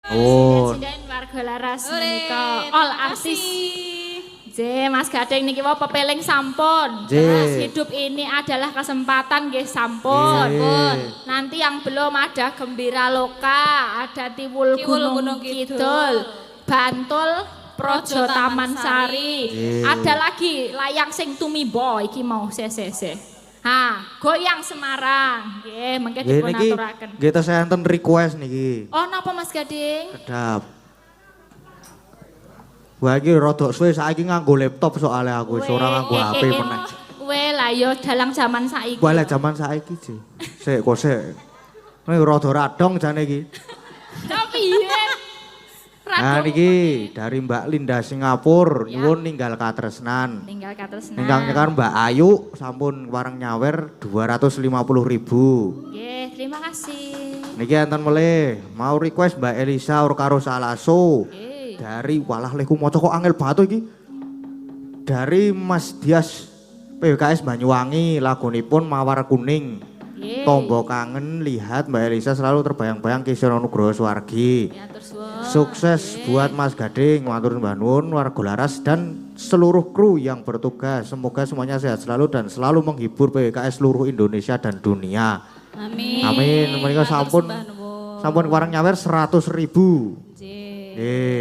Oh. Presiden warga laras menika all artis. J Mas Gading niki wau pepeling sampun. Terus hidup ini adalah kesempatan nggih sampun. Nanti yang belum ada Gembira Loka, ada Tiwul Gunung Kidul, Bantul, Projo Taman Sari. Ada lagi layang sing tumibo iki mau se. Ha, goyang Semarang. Nggih, mengke dipun aturaken. Nggih tes enten request niki. Oh, napa Mas Gading? Kedap. Wah iki rada suwe saiki nganggo laptop soalnya aku wis ora nganggo HP meneh. Weh lah yo dalang zaman saiki. Wah lah zaman saiki sih. Sik kok sik. Nek rada radong jane iki. Tapi piye? Nah niki dari Mbak Linda Singapura nyuwun ninggal katresnan. Ninggal katresnan. Ingkang nyekar Mbak Ayu sampun wareng nyawer 250.000. Nggih, terima kasih. Niki enten melih mau request Mbak Elisa karo Salaso. Dari walah leku maca kok angel banget iki. Dari Mas Dias PWKS Banyuwangi lagunipun Mawar Kuning. Tombo kangen lihat Mbak Elisa selalu terbayang-bayang Kisah Nugroho Swargi. Sukses buat Mas Gading, matur nuwun warga laras dan seluruh kru yang bertugas. Semoga semuanya sehat selalu dan selalu menghibur PWKS seluruh Indonesia dan dunia. Amin. Amin. Mereka sampun warang nyawer 100.000.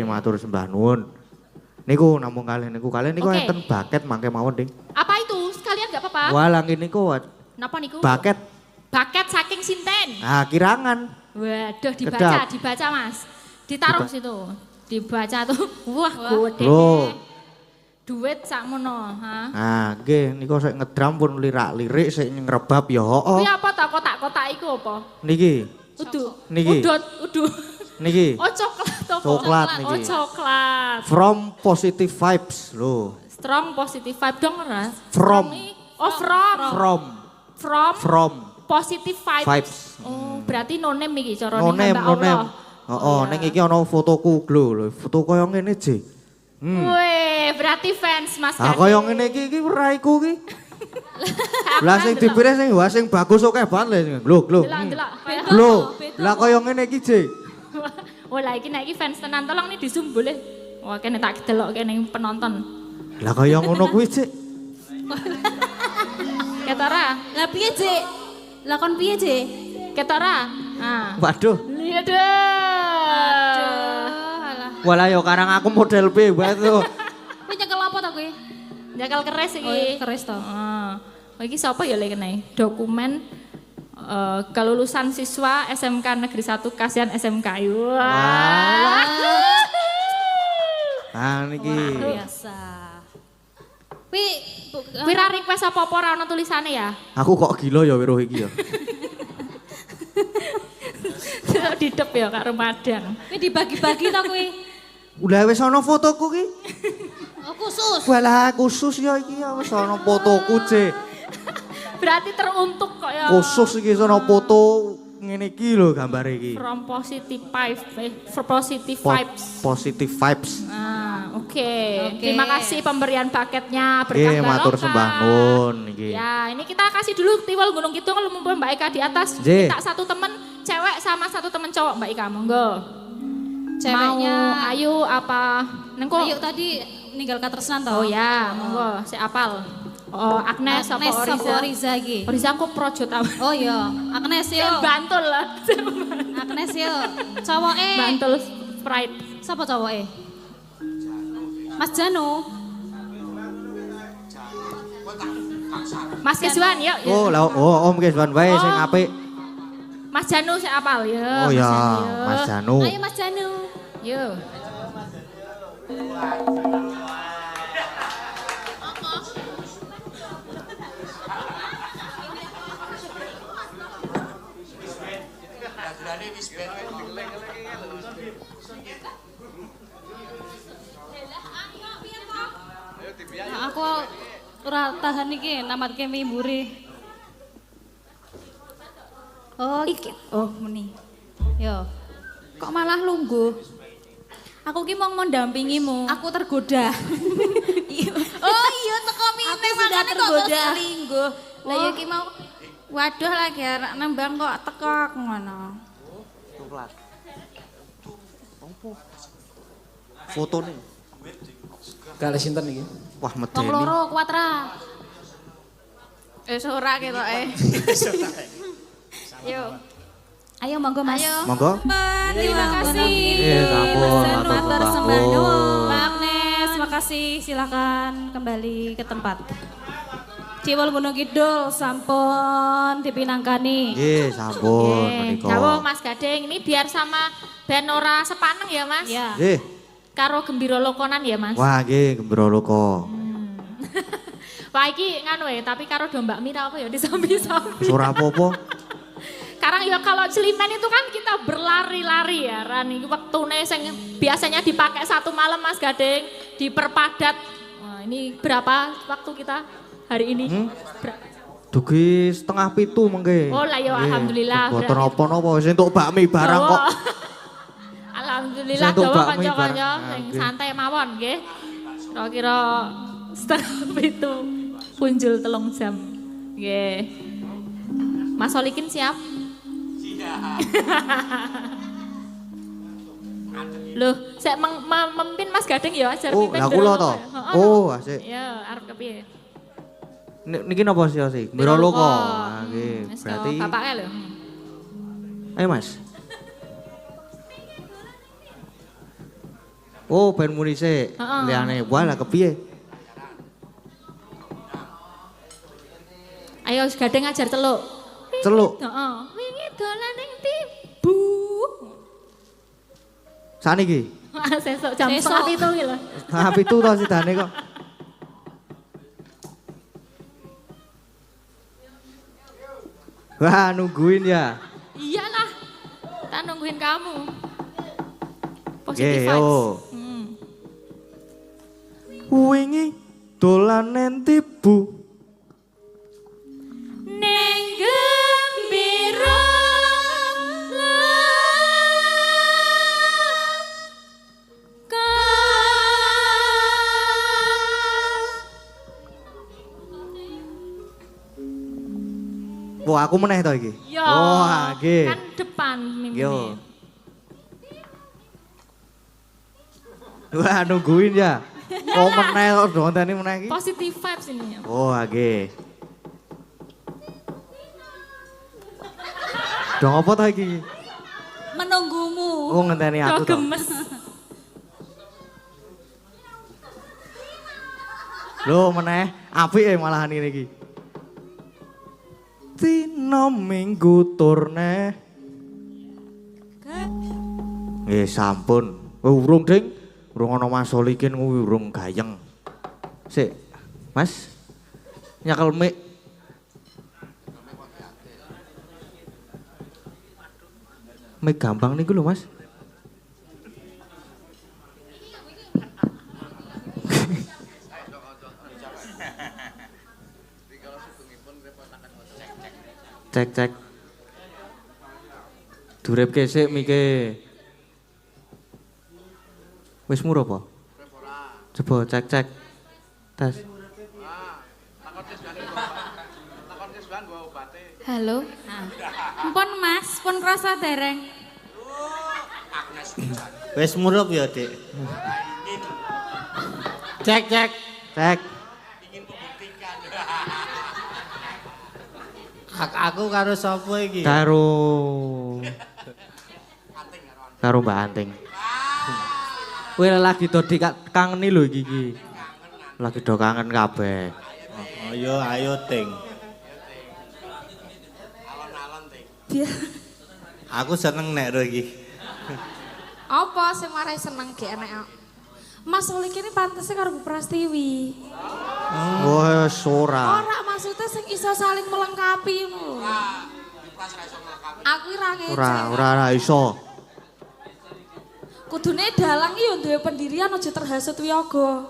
Matur sembah nuwun. Niku namung kalian niku enten baket mangke mawon, Ding. Apa itu? Sekalian enggak apa-apa? Walang niku. Napa niku? Baket. Baket saking sinten? Nah, kirangan. Waduh, dibaca Mas. Ditaruh situ. Dibaca tuh. Wah, gede. Duit sakmono, ha. Nah, nggih niku sik ngedram pun lirak-lirik sik ngrebab ya hooh. Kuwi apa ta kotak-kotak iku apa? Niki. Niki. Udut. Niki. Oh, coklat apa? Coklat niki. Oh, coklat. From positive vibes lho. Strong positive vibe dong ora? From. Oh, from positive vibes. Oh, berarti no name iki carane hamba Allah. Heeh, ning iki ana fotoku lho. Foto koyo ngene, Ji. Weh, berarti fans Mas Ah, Gading. koyo ngene iki ora iku iki. Lah sing dipilih sing bagus oke banget lho. Lho, lah koyo ngene iki, Ji. Oh, lah iki nek iki fans tenan tolong nih di-zoom boleh. Wah, kene tak delok kene penonton. Lah kaya ngono kuwi, Cik. Ketara. Lah piye, Cik? Lah kon piye, Cik? Ketara. Ah. Waduh. Lihat deh. Alah. Walah yo karang aku model B wae to. Kowe nyekel apa ta kowe? Nyekel keris iki. Oh, keris to. Heeh. Oh, iki sapa ya lek kene? Dokumen kelulusan siswa SMK Negeri 1 Kasihan SMK. Wah. Ah niki. Biasa. Kuwi ra request apa-apa ora ana tulisane ya? Aku kok gila ya weruh iki ya. Didep ya karo Madang. Kowe dibagi-bagi ta kowe? Udah wis ana fotoku ki. Oh, khusus. Walah khusus ya iki ya wis ana fotoku, Cik. Berarti teruntuk kok ya. Khusus iki ana foto ngene iki lho gambar iki. From positive vibes, for positive vibes. Positive vibes. Ah, oke. Terima kasih pemberian paketnya berkah Nggih, matur sembah nuwun niki. Ya, ini kita kasih dulu Tiwul Gunung Kidul mumpung Mbak Ika di atas. Nggih. Kita satu temen cewek sama satu temen cowok Mbak Ika, monggo. Ceweknya mau Ayu apa? Nengko. Ayu tadi ninggal katresnan to. Oh ya, monggo, saya apal. Oh, Agnes apa Oriza iki. Oriza kok Projo Taman. Oh iya, Agnes yo. Bantul lah. Agnes yo. Cowoke. Bantul Sprite. Sapa cowoke? Mas Janu. Mas Keswan yuk. Oh, lah Om Keswan wae sing apik. Mas Janu saya apal ya. Oh ya, Mas Janu. Ayo Mas Janu. Yuk. Nah, aku ora tahan iki namatke mimburi. Oh, Iki. Oh, meni. yo. Kok malah lungguh? Aku ki mau mendampingimu. Aku tergoda. Oh iya teko mine Aku sudah tergoda. Lingguh. Lah ya ki mau waduh lagi arek nembang kok teko ngono. Coklat. Fotone. Kali sinten iki? Wah, Wong medeni. loro kuat ra? Ora ketoke. Yo. Ayo monggo Mas. Ayo. Monggo. Terima kasih. Sampun, Matur matur sembah nuwun. nuwun. Mbak Agnes, makasih. Silakan kembali ke tempat. Ciwol Gunung Kidul sampun dipinangkani. Nggih, sampun menika. Jawab Mas Gading, ini biar sama band ora sepaneng ya Mas? Ya. Nggih. Karo Gembira Lokonan ya Mas? Wah, nggih Gembira Loko. Wah iki nganu tapi karo domba mira apa ya di sambi-sambi. Ora apa-apa. Sekarang ya kalau Celimen itu kan kita berlari-lari ya Ran. Ini waktune sing biasanya dipakai 1 malam Mas Gading, diperpadat. Nah, ini berapa waktu kita hari ini? Dugi 6:30 mengke. Oh lah ya alhamdulillah. Boten napa-napa wis entuk bakmi barang kok. Alhamdulillah Saya entuk dawa bakmi kanca-kanca barang. sing Nggih. santai mawon nggih. Kira-kira 6:30 punjul 3 jam. Nggih. Mas Solikin siap? Loh, saya memimpin Mas Gading ya ajar Oh, pimpin lah kula Gembira to. Loko ya? Oh, asik. Ya, arep kepiye? Niki napa sih? Gembira Loko. Ah, nggih. Wis, Berarti bapake lho. ayo Mas. Oh, ben muni sik. Heeh. Liyane wah lah kepiye? Ayo Mas Gading ngajar celuk. Celuk. Heeh. Wingi dolan ning Tibu. Saniki. Sesuk jam Sesuk. 7:30 iki lho. Nah, pitu to sidane kok. Wah, nungguin ya. Iyalah. Kita nungguin kamu. Nggih, Positive vibes. yo. Hmm. Wingi dolan nang Tibu. Neng Gembira Wah, aku meneh to iki. Yo, Wah, nggih. kan depan mimpi. Yo. Wah, nungguin ya. Kok meneh kok donteni meneh iki? Positive vibes ini ya. Oh, nggih. Dong apa to iki? Menunggumu. Oh, ngenteni aku Kok to. gemes. Lho, meneh apik malahan ini iki. Dino Minggu turne. Sampun. Oh, urung, Ding. Urung ana Mas Solikin kuwi urung gayeng. Sik. Mas. Nyakel mik. Mik gampang niku lho, Mas. Cek cek. Duripke sik mike. Wis muro apa? Coba cek cek. Tes. Halo. Mpun Mas, pun krasa dereng. Wes murup ya, Dik. Cek cek. Cek. Hak aku karo sapa iki? Karo Mbak Anting. Kowe lagi do dikangeni lho iki. Lagi do kangen kabeh. Oh yo ayo Ting. Aku seneng nek ro iki. Apa sing marai seneng gek enek? Mas Solik ini pantesnya karo Bu Prastiwi. Wes ora. Ora maksudnya sing iso saling melengkapi ngono. Aku ora ngece. Ora iso. Kudune dalang iki yo duwe pendirian aja terhasut wiyaga.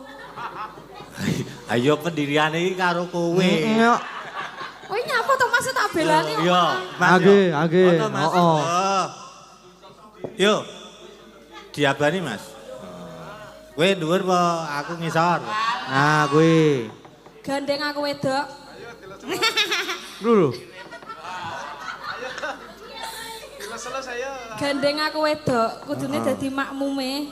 Ayo pendirian iki karo kowe. Yo. Kowe nyapa to Mas tak belani kok. Yo, Age, age. Foto, Mas. Oh. Yo. Diabani, Mas. Kowe dhuwur apa aku ngisor? Nah, kuwi. Gandeng aku wedok. Lho. Gandeng aku wedok, kudune dadi makmume.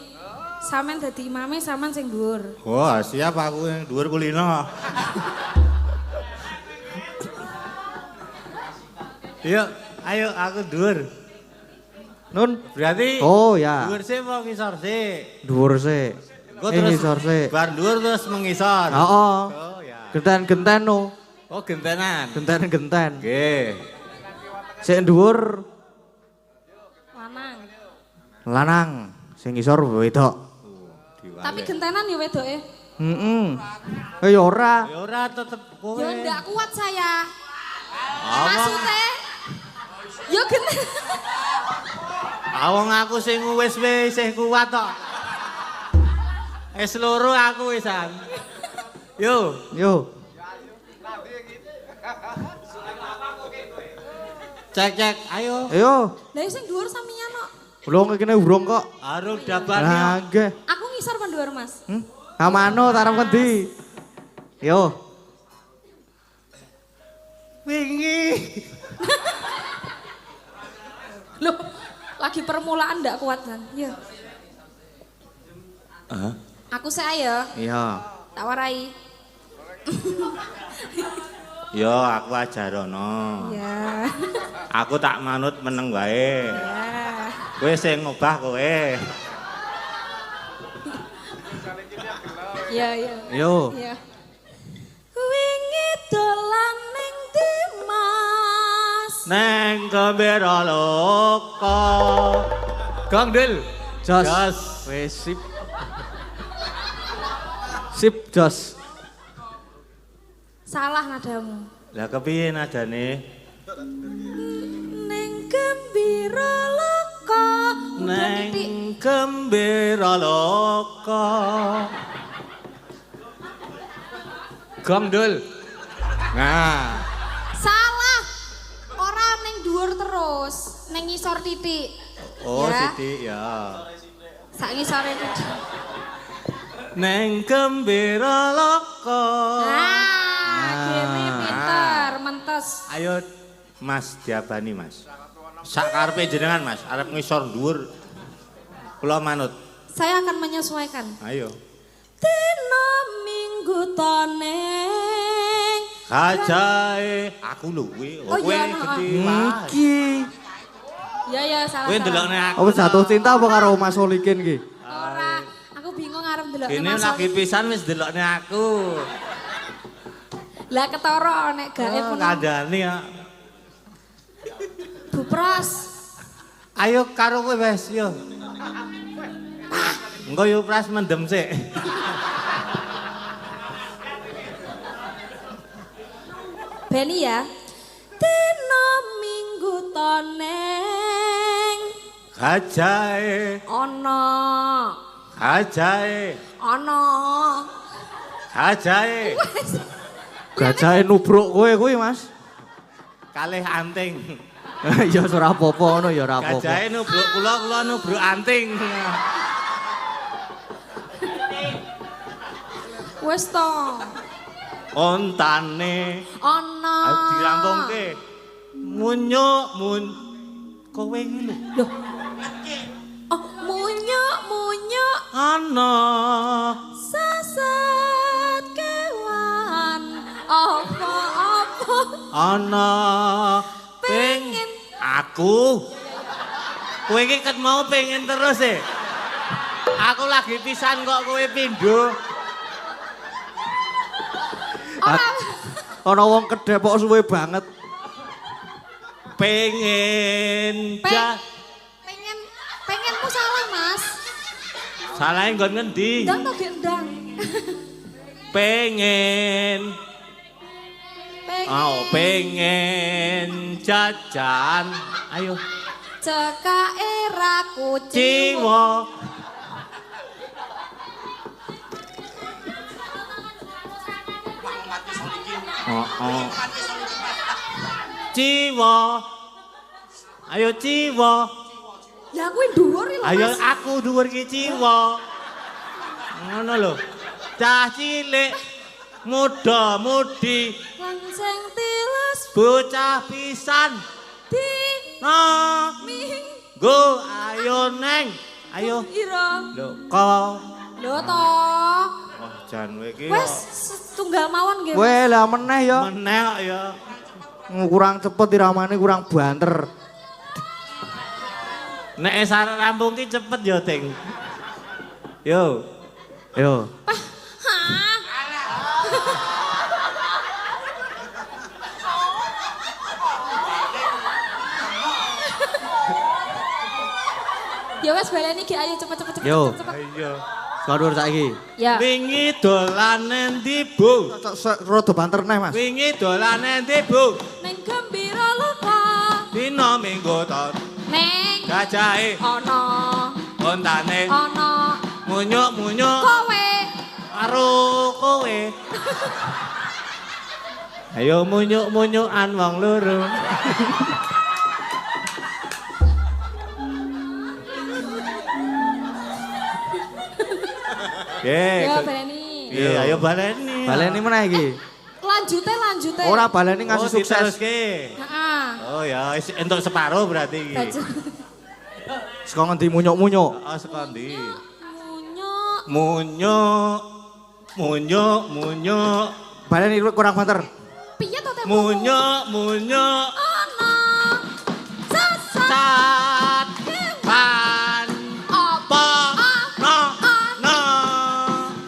Sampeyan dadi imame, sampean sing dhuwur. Wah, siap aku yang dhuwur kulino. Yuk, ayo aku dhuwur. Nun. Berarti Oh ya. dhuwur sih mau ngisor sih. Dhuwur sik. Gue terus ngisor sik. bar dhuwur terus mengisor. Heeh. Oh ya. Genten-genten no. Oh gentenan. Genten-genten. Oke. Sik dhuwur Lanang. lanang, sing ngisor wedok. Tapi gentenan ya wedoke. Heeh. Ya ora. Ya ora tetep kowe. Ya ndak kuat saya. Awang, Maksudnya ya genten. awang aku sing wis isih kuat tok. Wis loro aku wisan. Yo. Yo. Cek, ayo. Ayo. Lah sing dhuwur sampeyan kok. Belum kene urung kok. Arep dabane. Lah nggih. Aku ngisor pan dhuwur, Mas. Kamano tarep ngendi? Yo. Wingi. Loh, lagi permulaan ndak kuat kan? Ya. Aku saya Iya. tak warai. Yo aku ajarono. Ya. Aku tak manut meneng wae. Ya. Kowe sing ngobah kowe. Ya, ya. Yo. Ya. Wingi dolan ning Dimas. Neng gembira loka. Gong Dil. Jos. Jos. Wes sip. Sip jos. Salah nadamu. Lah kepiye nadane? Ning gembira loka. Neng gembira loka. Gong Dul. Nah, Salah. Ora ning dhuwur terus, ning ngisor titik. oh Ya. Siti ya. Sak ngisore titik. Neng gembira loka. Nah, gini pinter, mentes. Ayo Mas diabani Mas. Sak karepe jenengan Mas, arep ngisor dhuwur. Kula manut. Saya akan menyesuaikan. Ayo. Dina minggu toneng. Kajae aku lho kuwi. Oh, Kowe iya, gede no. Mas. Iki. Ya salah. Kowe salah. ndelokne aku. Apa jatuh cinta apa karo Mas Solikin ki? Ora, aku bingung arep ndelok Ini lagi pisan wis ndelokne aku. Lah ketara nek gaib ngono. Kandhane ya. Bupras. Ayo karo kowe wes yo. Engko yo pras mendem sik. Beni ya. Dina minggu toneng. Kajae, Ana. kajae, Ana. kajae. Gajahe nubruk kowe kuwi, Mas. Kalih anting. Ya ora apa-apa ngono ya ora apa-apa. Kajae nubruk kula nubruk anting. Wes to. Ontane Ana. dirampungke. Munyuk kowe iki lho. Loh. Oh, munyuk. Ana Sasat kewan. Apa. ana pengen aku. Kowe iki ket mau pengen terus e. Aku lagi pisan kok kowe pindho. Ana wong kedepok suwe banget. Pengen Pengenmu salah, Mas. Salahe nggon ngendi? Ndang to gendang. Pengen pengen jajan. Ayo. Cekake ra kucing. Ciwa. Ciwa. Ayo ciwa. Ya kuwi dhuwur lho, Ayo Mas. aku dhuwur ki ciwa. Ngono lho. Cah cilik muda mudi Langsung tilas bocah pisan di no. Go ayo neng. Ayo. Ira. Lho kok. Lho toh. Oh jan kowe iki. Wes tunggal mawon nggih. Weh lah meneh ya. Meneh kok ya. Kurang cepet iramane kurang banter. Nek sarek rampung ki cepet ya, Ting. Yo. Yo. Ya wes baleni iki ayo cepet. Yo. Ayo. Sadur saiki. Ya. Wingi dolan endi, Bu? Rada banter neh, Mas. Wingi dolan endi, Bu? Neng gembira lupa. Dino minggu ton. Neng Gajahe ono. ontane Ono. munyuk-munyuk Kowe. karo kowe. Ayo munyuk-munyukan wong loro. Ya baleni. Iya, ayo baleni. Baleni meneh iki. Lanjute. Ora baleni ngasih sukses. Diteruske. Heeh. Oh ya, entuk separo berarti iki. Baju. Saka ngendi munyuk-munyuk. Oh, sekondi. Munyuk. Munyuk. Baleni kurang banter. Piye to tempo? Munyuk. Ono. Sasa. Sat. Pan. Apa? No.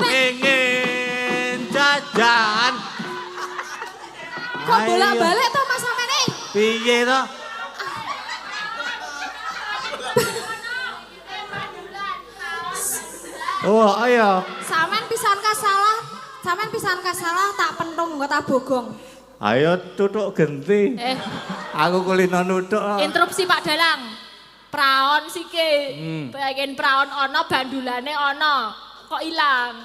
Pengen jajan. Kok bolak-balik to Mas samene? Piye to? Oh, ayo. Sampean pisan kasalah tak pentung nggo tak bogong. Ayo tutuk genti. Aku kulino nutuk. Interupsi Pak Dalang. Praon sike. Pengen praon ono, bandulane ono. Kok ilang?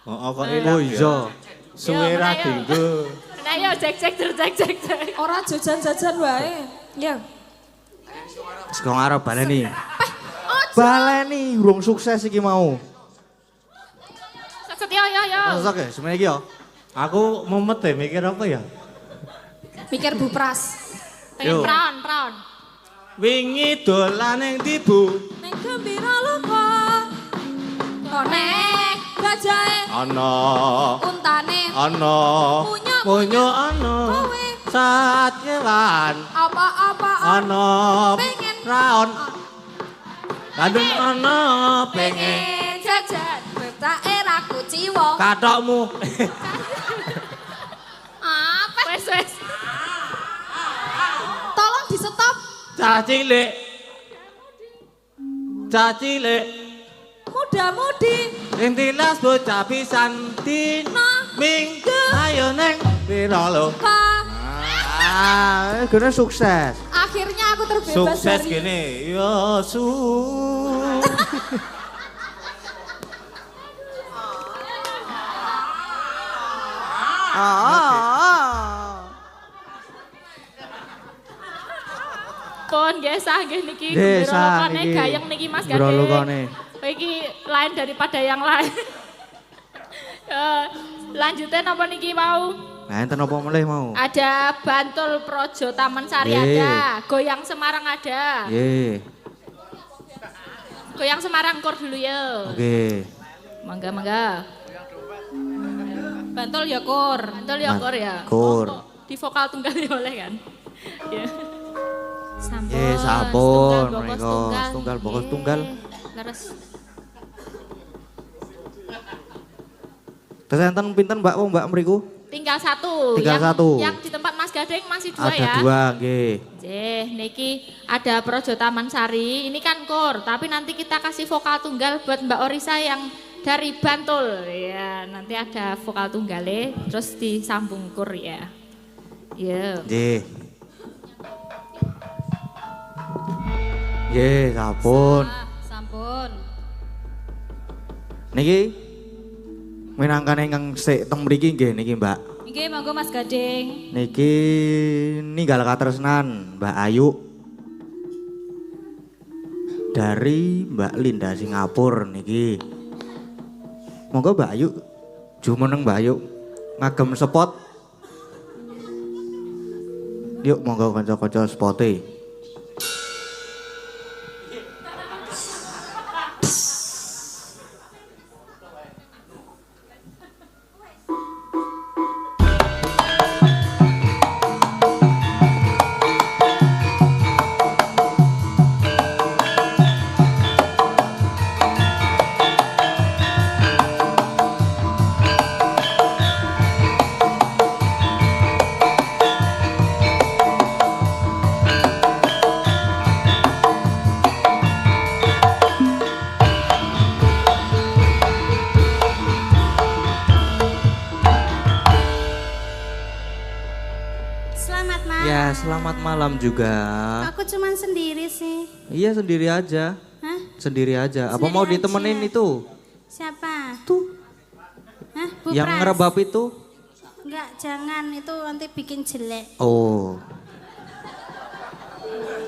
Oh, kok ilang. Oh iya. Suwe ra dinggo. Nah yo cek. Ora jajan-jajan wae. Ya. Saka ngarep baleni. Baleni urung sukses iki mau. Set yo. Masak ya, semeneh iki ya. Aku mumet deh mikir apa ya? Mikir bupras. Pengen Yo. praon. Wingi dolan ning ndi, Bu? Neng gembira lupa. Konek gajahe Ana. untane. Ana. Munyuk ana. kowe. Saat kewan. Apa-apa Ana. pengen Raon. Kadung ana pengen jajan. Betake ra kuciwa. katokmu. Apa? Wes. Tolong di stop. Cah cilik. Muda-mudi. Intilas bocah pisan minggu. Ayo neng pira lo? Gene sukses. Akhirnya aku terbebas Sukses dari gini. Yo su. Pun gesah nggih niki Gesah gerolokane niki. gayeng niki Mas Gade. Gerolokane. Iki lain daripada yang lain. Lanjutin apa niki mau? Nah, enten apa meleh mau? Ada Bantul Projo Taman Sari Ye. ada, Goyang Semarang ada. Ye. Goyang Semarang kor dulu ya. Oke. Mangga. Bantul ya kur. Bantul ya kor ya. Kur. Oh, di vokal tunggal ya oleh kan. Ya. Sampun. Ye, sampun, Setunggal, mriko. bokos Setunggal, bokos Ye, tunggal. Leres. Terus enten pinten Mbak Mbak mriku? Tinggal satu. Tinggal yang, satu. Yang di tempat Mas Gading masih dua Ada ya. dua, nggih. Niki ada Projo Taman Sari. Ini kan kor, tapi nanti kita kasih vokal tunggal buat Mbak Orisa yang dari Bantul. Ya, nanti ada vokal tunggalnya, terus disambung kur ya. Ya. Nggih. Nggih, sampun. Sampun. Niki minangkane ingkang sik teng mriki nggih niki Mbak. Nggih monggo Mas Gading. Niki ninggal katresnan Mbak Ayu dari Mbak Linda Singapura niki. Monggo Mbak Ayu, jumeneng Mbak Ayu ngagem spot. Yuk monggo kanca-kanca spote. Ya, selamat malam juga. Aku cuman sendiri sih. Iya, sendiri aja. Hah? Sendiri aja. Apa Sendiri mau aja. ditemenin itu? Siapa? Tuh, Hah? Bu yang Pras? ngerebab itu? Enggak, jangan. Itu nanti bikin jelek. Oh.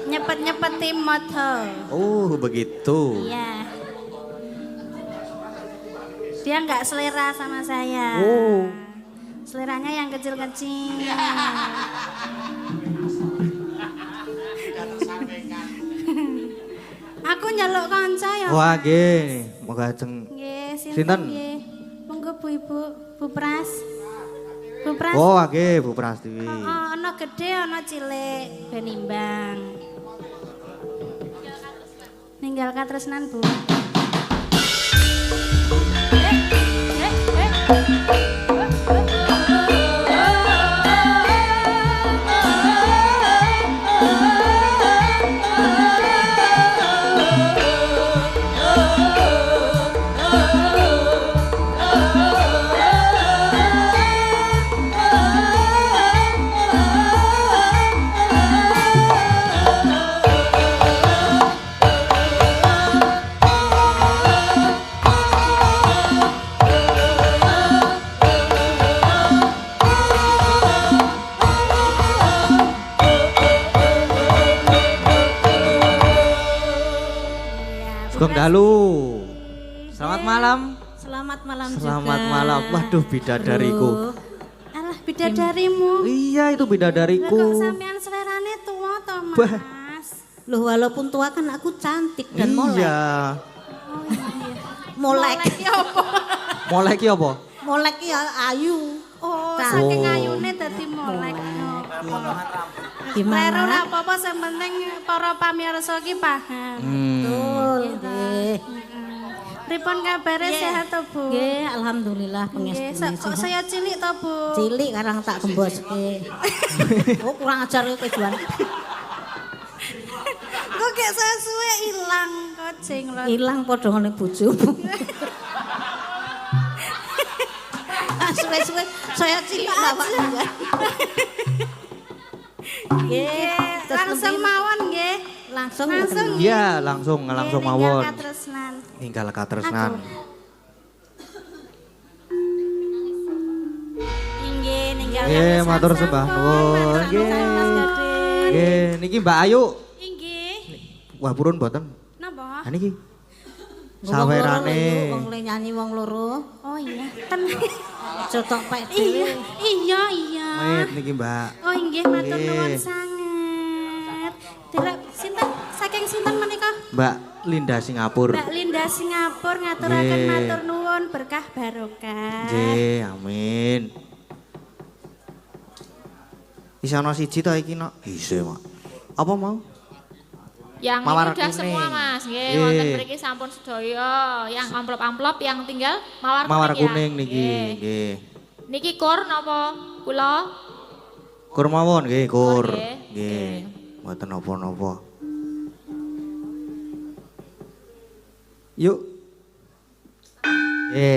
Nyepet-nyepetin motor. Oh, begitu. Iya. Dia nggak selera sama saya. Oh. Seleranya yang kecil-kecil. Aku nyeluk kanca ya. Wah, nggih. Moga ajeng. Nggih, Sinten? sinten nggih. Monggo Bu Ibu, Bu Pras. Bu Pras. Oh, nggih, Bu Prastiwi. Ana gede, ana cilik, ben imbang. Ninggal katresnan, Bu. Sugeng dalu. Selamat malam. Selamat malam Selamat juga. malam. Waduh, bidadariku. Alah, bidadarimu. Iya, itu Lah bidadariku. kok sampean selerane tua toh, Bah. Mas? Loh walaupun tua kan aku cantik dan molek. Iya. Molek. Lagi apa? Molek ki apa? Molek ya ayu. Oh, Cantik. saking ayune dadi molek. Gimana? Lero ora apa-apa, sing penting para pamirsa ki paham. Betul. Nggih. Pripun kabare sehat to, Bu? Nggih, alhamdulillah Nggih, pengestune kok sehat. saya cilik to, Bu? Cilik karang tak gemboske. Oh, kurang ajar kowe Juan. Kok gak saya suwe ilang kok jenglot. Ilang padha ngene bojomu. Suwe-suwe saya cilik bapak. Nggih, terus Langsung kemudian- mawon nggih. langsung Langsung. Iya, langsung mawon. Katresnan. Tinggal katresnan. Inggih, ninggal Nggih, katresnan matur sampun. sembah nuwun. Matur Nggih. nuwun, Mas Gading. Nggih, niki Mbak Ayu. Inggih. Wah, purun mboten. Napa? Ha niki. Wong Sawerane. loro, wong le nyanyi wong loro. Oh iya, ten. Cotok pek Iya, dhewe. iya. Wait niki Mbak. Oh inggih, matur Nggih. nuwun sanget. Direk sinten saking sinten menika? Mbak Linda Singapura. Mbak Linda Singapura ngaturaken Nggih. matur nuwun berkah barokah. Nggih, amin. Isa ana siji ta iki, Nok? Isih, Mak. Apa mau? Yang Mawar ini udah kuning. semua Mas, nggih Nggih. wonten mriki sampun sedaya. Yang amplop-amplop yang tinggal mawar, Mawar kuning, kuning ya. niki, Nggih. nggih. Niki kur napa kula? Kur mawon nggih, kur. Kur, nggih. Nggih. Mboten napa-napa. Yuk.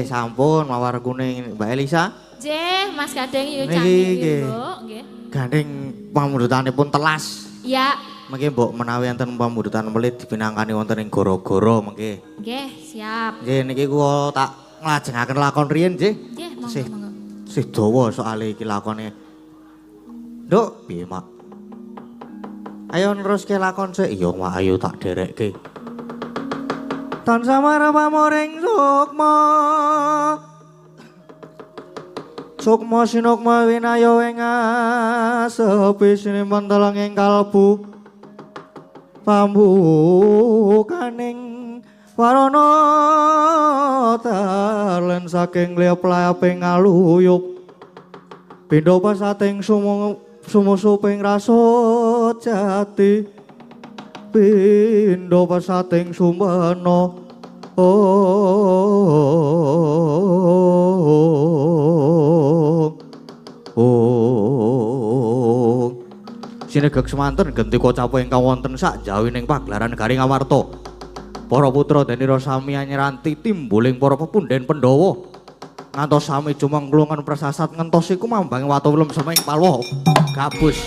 Sampun mawar kuning Mbak Elisa. Nggih, Mas Gading yo Niki, canggih nggih. Bu, nggih. Gandeng pamundutanipun telas. Ya, Mengki mbok menawi enten pamundutan melit dipinangkani wonten ing goro-goro mengki. nggih, siap. Nggih niki kula tak nglajengaken lakon riyin nggih. Nggih, monggo Sih. monggo. Sih dawa soal iki lakone. Nduk, piye, Mak? Ayo neruske lakon sik. Iya, Mak, ayo tak derekke. Tansah marang pamoring sukma. Sukma sinukma winayo ing asepi sinimantelang ing kalbu. Pambukaning warana talen saking liep-lieping aluyup. Pindha pasating sumusuping rasa jati. Pindha pasating sumena. Sinegek semanten genti kocapu ingkang wonten sak jawining pagelaran Garing Amarta. Para putra Denira sami anyeranti timbuling para pepundhen Pandhawa. Ngantos sami jumengklungan prasasat ngentos iku mambangi watu welem semeng palwa gabus.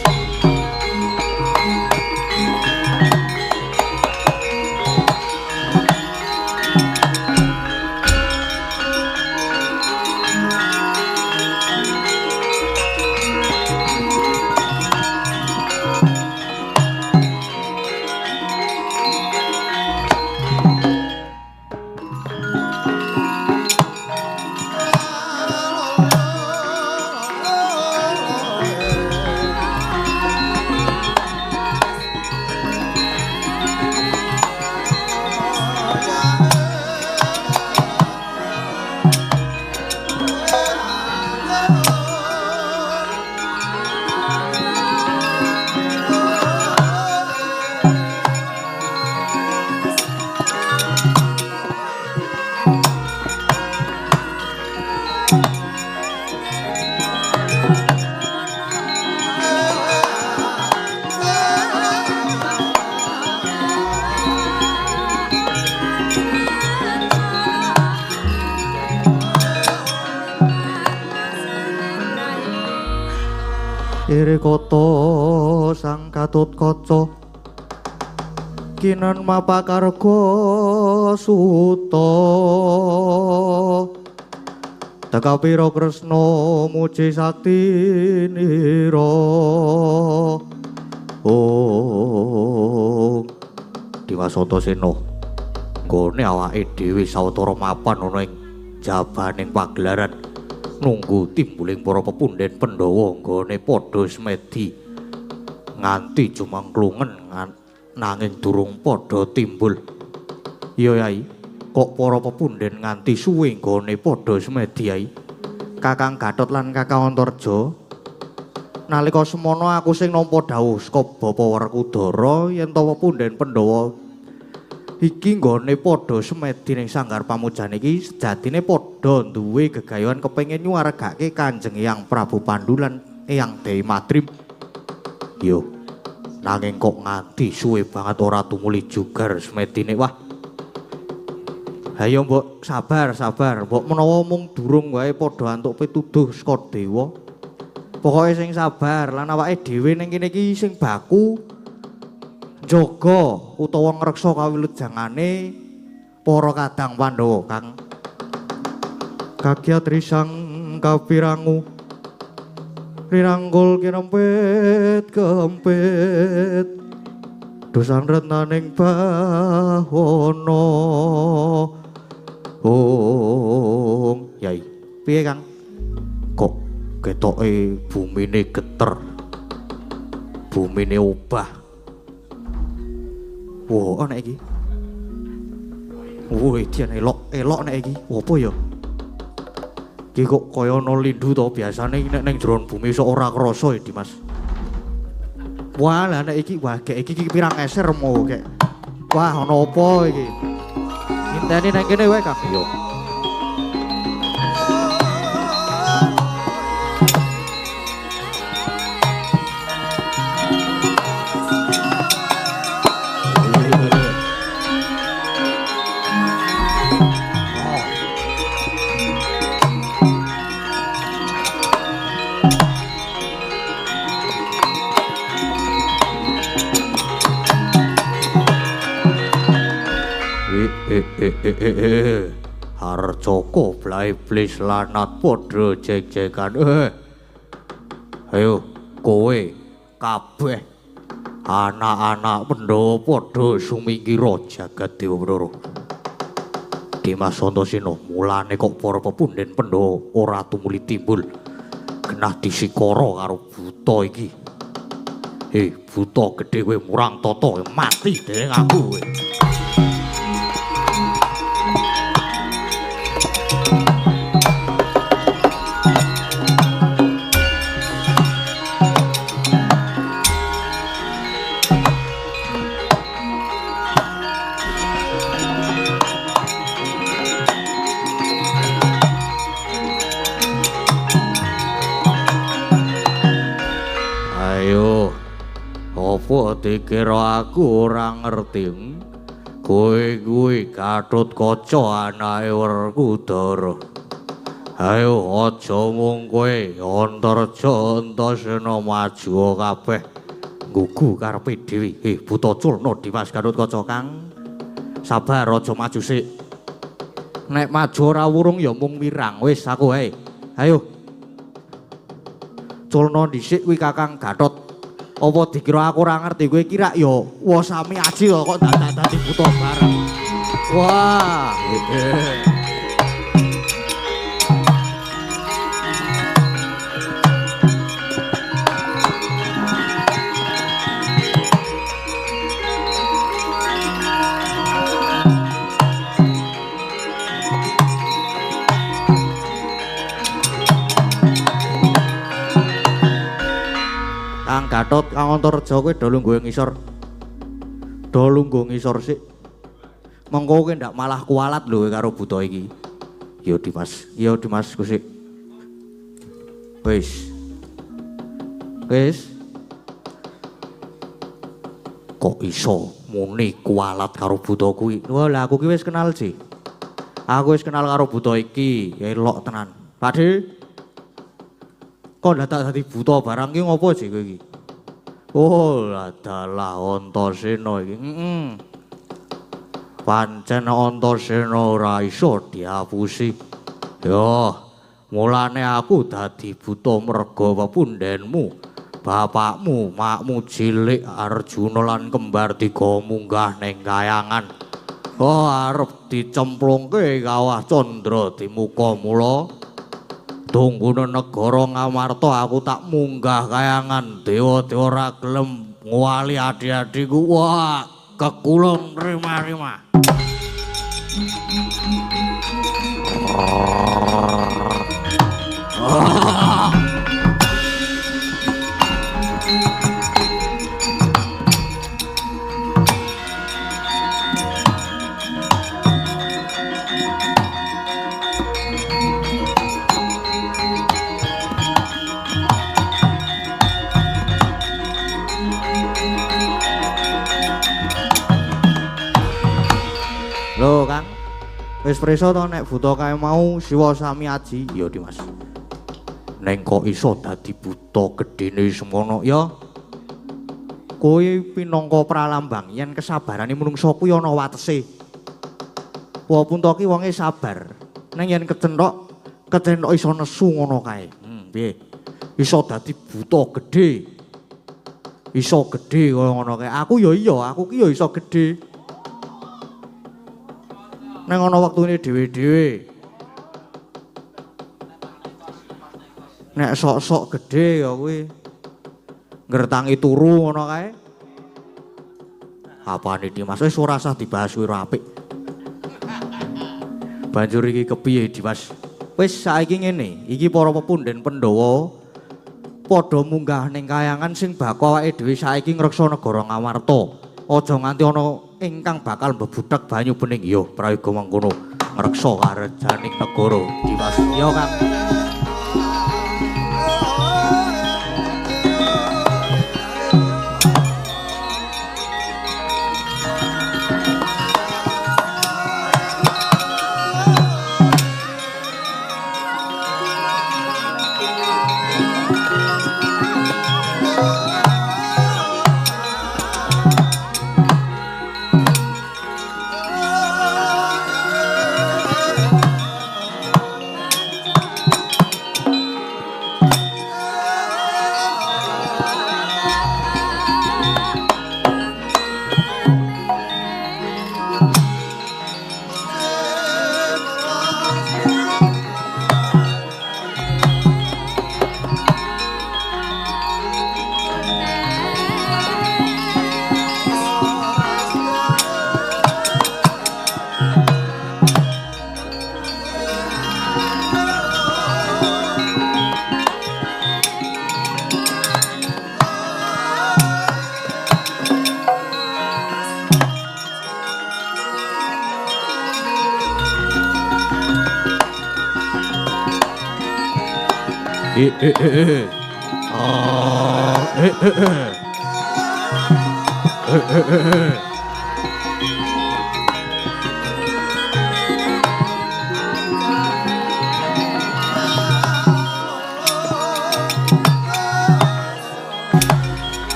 iri koto sang katut kaca kinan mapakarga suta teka pira kresna muji sakti nira oh Dimas Antasena nggone awake dhewe sawetara mapan ana ing jabaning pagelaran nunggu timbuling para pepunden Pandhawa nggone padha semedi nganti jumangklungen nanging durung padha timbul. Iya Yai, kok para pepunden nganti suwe nggone padha semedi Yai. Kakang Gatot lan Kakang Antarja nalika semono aku sing nampa dawuh saka Bapa Werkudara yen to pepunden Pandhawa iki nggone padha semedi ning sanggar pamujan iki sejatine padha duwe gegayuhan kepengin nyuwargake Kanjeng Hyang Prabu Pandhu lan Eyang Dewi Madrim. Yo, nanging kok nganti suwe banget ora tumuli jugar semedine. Wah. Hayo mbok sabar, mbok menawa mung durung wae padha antuk pituduh saka dewa. Pokoke sing sabar lan awake dhewe ning kene iki sing baku jaga utawa ngreksa kawilujengane para kadang Pandhawa Kang. Kakyat risang kapirangu rirangkul kirempet kempet dosan rentaning bawana Yai piye Kang kok ketoke bumine geter bumine obah wah ana iki woi jan elok nek iki opo ya iki kok kaya ana lindu to biasane nek ning jero bumi sok ora krasa ya Dimas wah lah nek iki wah gek iki pirang eser mo gek wah ana apa iki nginteni nang kene wae Kang yo Harjoko blai blis lanat padha jek-jekan ayo kowe kabeh anak-anak Pandhawa padha sumingkira jagat Dewa Brara Dimas Antasena mulane kok para pepunden Pandhawa ora tumuli timbul genah disikara karo buta iki buta gedhe kowe murang tata mati dening aku kowe dikira aku ora ngerti kowe kuwi Gatotkaca anake Werkudara ayo aja mung kowe Antarja Antasena maju kabeh nggugu karepe dhewe buta culna Dimas Gatotkaca Kang sabar aja maju sik nek maju ora wurung ya mung mirang wis aku wae ayo culna dhisik kuwi Kakang Gatot apa dikira aku ora ngerti kowe kira ya wah sami aji kok dadi buta bareng. Wah. Kang Gatot, Kang Antarja kowe do lungguh ngisor. Do lungguh ngisor sik. Mengko kowe ndak malah kualat lho karo buta iki. Ya Dimas Gusik. Wis. Kok iso muni kualat karo buta kuwi? Wah, lah aku ki wis kenal sih. Aku wis kenal karo buta iki, elok tenan. Pakde. Kok dadak dadi buta barang ki ngopo sih kowe iki? Oh, adalah Antasena iki. Pancen Antasena ora iso diapusi. Yo, mulane aku dadi buta merga pepundhenmu. Bapakmu, makmu cilik Arjuna lan kembar tiga munggah ning kayangan. Oh, arep dicemplungke kawah Candra di muka mula. Tunggune negara Ngamarta aku tak munggah kayangan. Dewa-dewa ora gelem nguwali adi-adiku. Wah, kekulung rima-rima. Lho Kang, wis preso to nek buta kae mau Siwa sami aji, ya Dimas. Neng kok iso dadi buta gedene semono ya? Kowe pinangka pralambang yen kesabarane menungsa kuwi ana watese. Wa Punta ki wonge sabar. Neng yen kecenthok iso nesu ngono kae. Piye? Iso dadi buta gedhe. Iso gedhe kaya ngono kae. Aku ya iya, aku ki ya iso gedhe. Neng ana wektune dhewe-dhewe. Nek sok-sok gedhe ya kuwi ngertangi turu ngono kae. Apane Dimas wis ora usah dibahas kuwi apik. Banjur iki kepiye Dimas? Wis saiki ngene, iki para pepundhen Pandhawa padha munggah ning kayangan sing bako awake dhewe saiki ngreksa negara Ngamarta. Aja nganti ana ingkang bakal mbebudak banyu bening ya prayoga mangkono ngreksa karejaning negara Dimas. Ya Kang.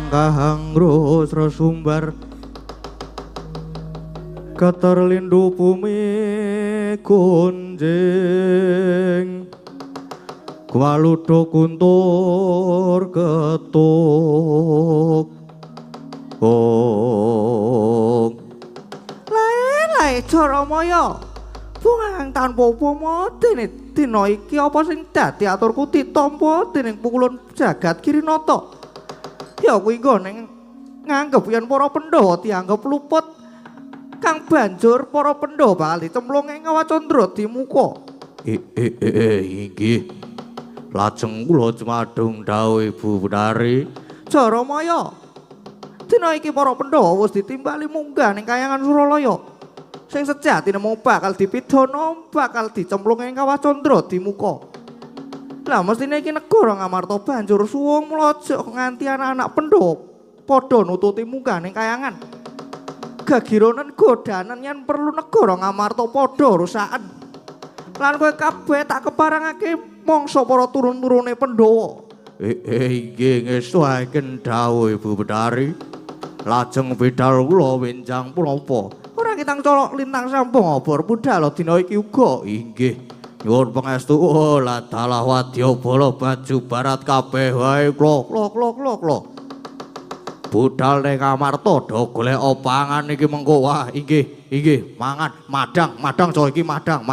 Kahang rosro sumbar keterlindu bumi kunjing kualudo kuntur ketuk lae Jaramaya Wong tanpa upama dene dina iki apa sing dadi aturku ditampa dening pukulan jagat Kirinata. Ya kuwi nggo ning nganggep yen para Pandhawa dianggep luput kang banjur para Pandhawa bakal dicemplung ing Kawacandra di muka. Inggih. Lajeng kula jumadung dawuh Ibu Bundari. Jaramaya. Dina iki para Pandhawa wis ditimbali munggah ning Kahyangan Suralaya. Sing sejatine mau bakal dipidana, bakal dicemplung ing Kawacandra di muka. Lah mestine iki negara Ngamarta banjur suwung mlojok nganti anak-anak Pandhawa padha nututi munggah ning Kahyangan. Gagironen godanen yen perlu negara Ngamarta padha rusaken. Lan kowe kabeh tak keparangake mangsa para turun-turune Pandhawa. Inggih ngestuhaken dawuh Ibu Bundari. Lajeng bidal kula wenjang punapa. Ora kitang colok lintang sampung obor budal dina iki uga. Inggih. Nyuwun pangestu la dalah wadyabala baju barat kabeh wae klok. Budal ning Ngamarta do golek pangan iki mengko. Wah, inggih, mangan, madang so iki madang.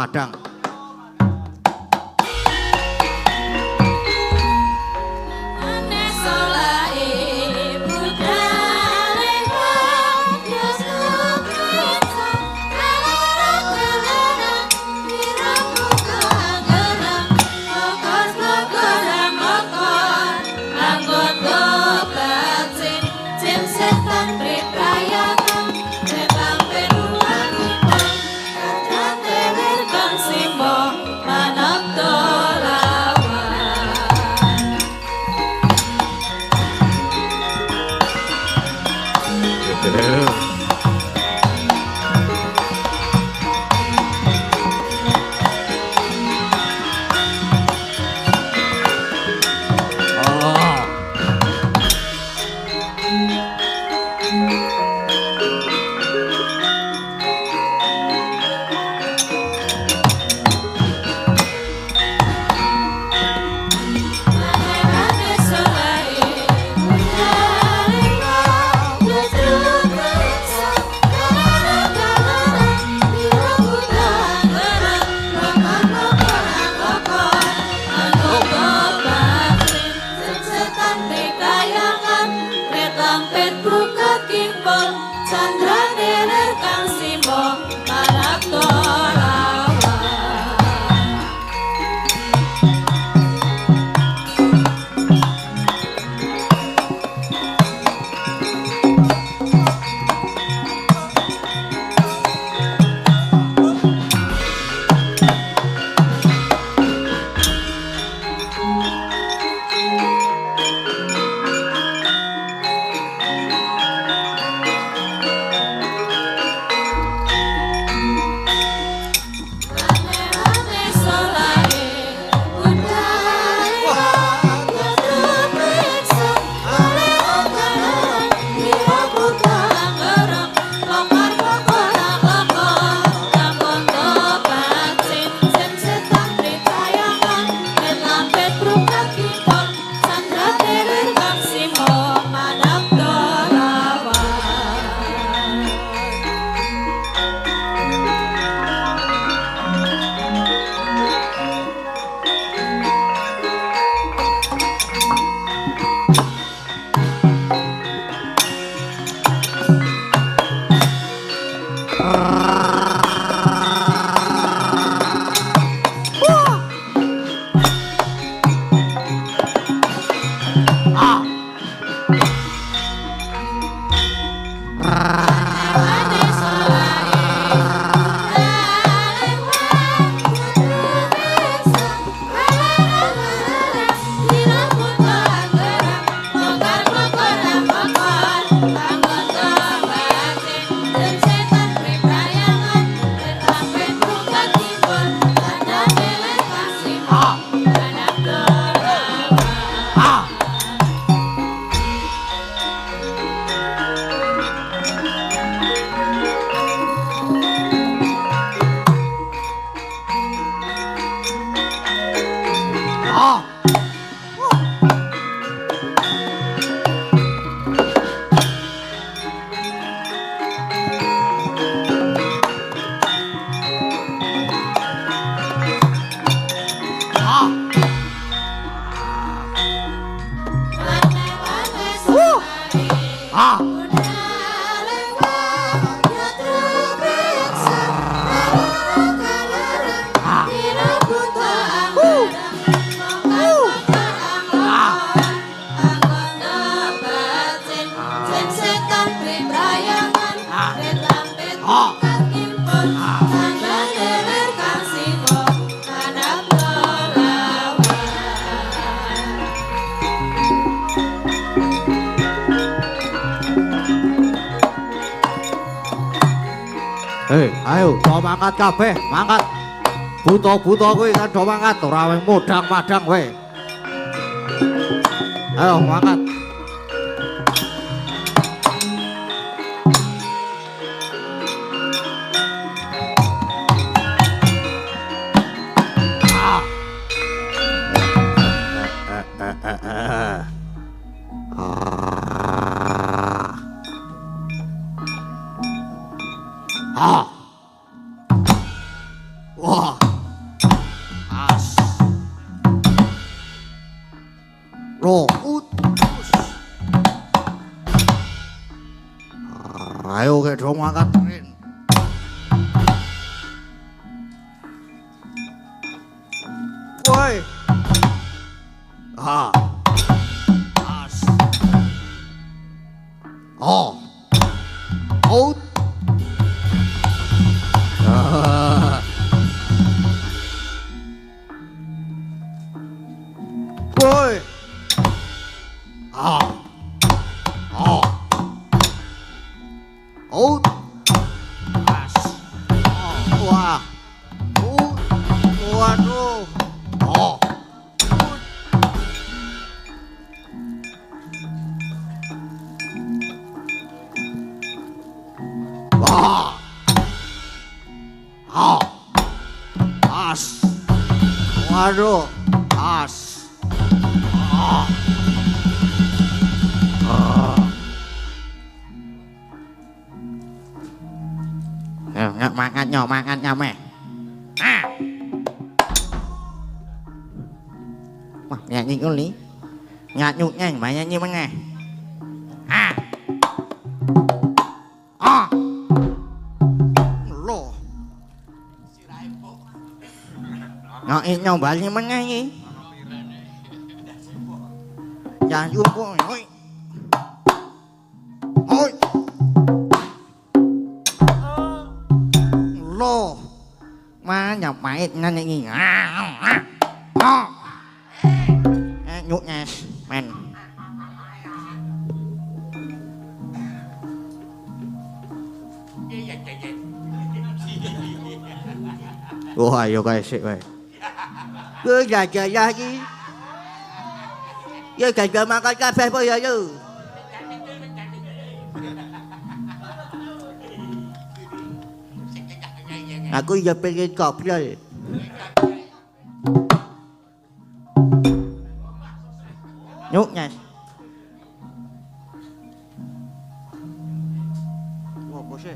Ayo do mangkat kabeh, mangkat. Buta-buta kuwi kan do mangkat ora weng modang-madang kowe. Ayo mangkat. Wah. As. Roh. Ayo ke dong angkat. Woi. Ah. As. Oh. Out. Woi. Ah. Oh. Out. As. Oh. Wah. Waduh. Oh. Wah. Oh. As. Waduh. As. Makan nyame. Wah, nyanyi kuli. Nyanyi nyanyi mana? Lo. Nyoba mana ini? Jangan jumpa, oi. Oi. Lo. Mà mày nên gì? Nhút nha, men. Wah, yo guys, sih, guys. Cứ dài ra gì? Giờ cảnh makan cà phê bây giờ chứ. Aku giờ pengen kopi. Nhút nha. Wah, bosnya.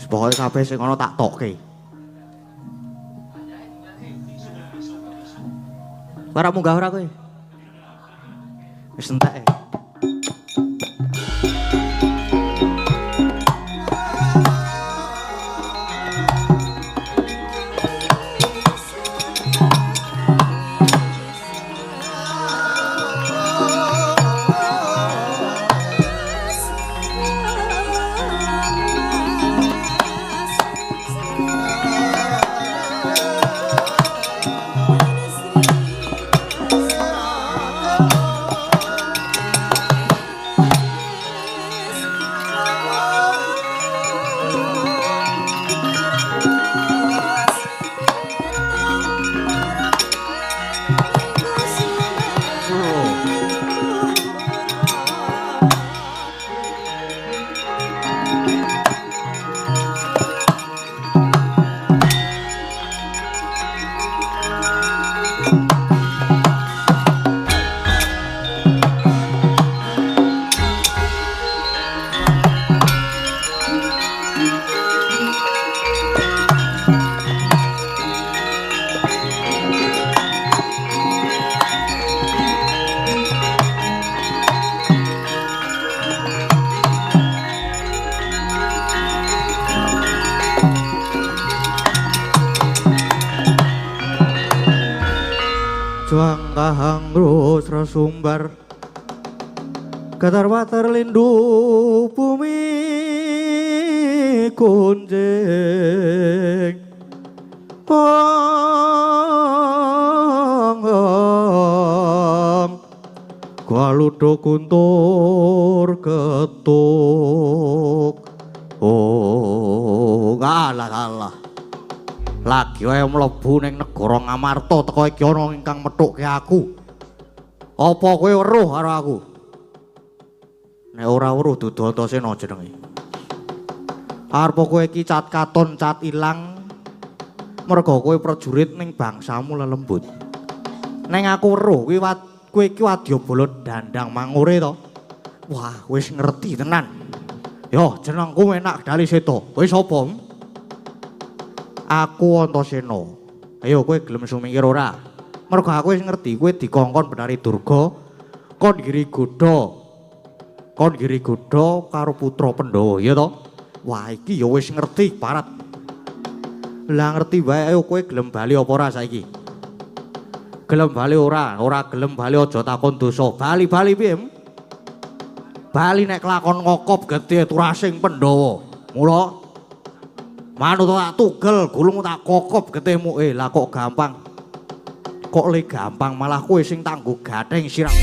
Pokoknya kabeh sing ana tak tokke. Ora munggah ora kowe? Wis entek. juang kahang terus resumbar Katar-watar lindu bumi kunjing Gua ludo kuntur ketuk oh kalah lagi wae mlebu ning negara Ngamarta teko iki ana ingkang methukke aku apa kowe weruh karo aku nek ora weruh dudu Antasena jenenge arep kowe iki cat katon cat ilang mergo kowe prajurit ning bangsamu lelembut ning aku weruh kowe iki wadyabala dandang mangure to wah wis ngerti tenan yo jenengku enak Dali Seta kowe sapa aku Antasena ayo kowe gelem sumingkir ora mergo aku wis ngerti kowe dikongkon Benari Durga kon giri godha karo putra Pandhawa ya to wah iki ya wis ngerti parat lah ngerti wae ayo kowe gelem bali apa ora saiki gelem bali ora gelem bali aja takon dosa bali-bali piye bali nek kelakon ngokop gedhe turasing Pandhawa mula manut tak tugel gulung tak kokop getihmu lah kok gampang kok le gampang malah kowe sing tangguh gatheng sirah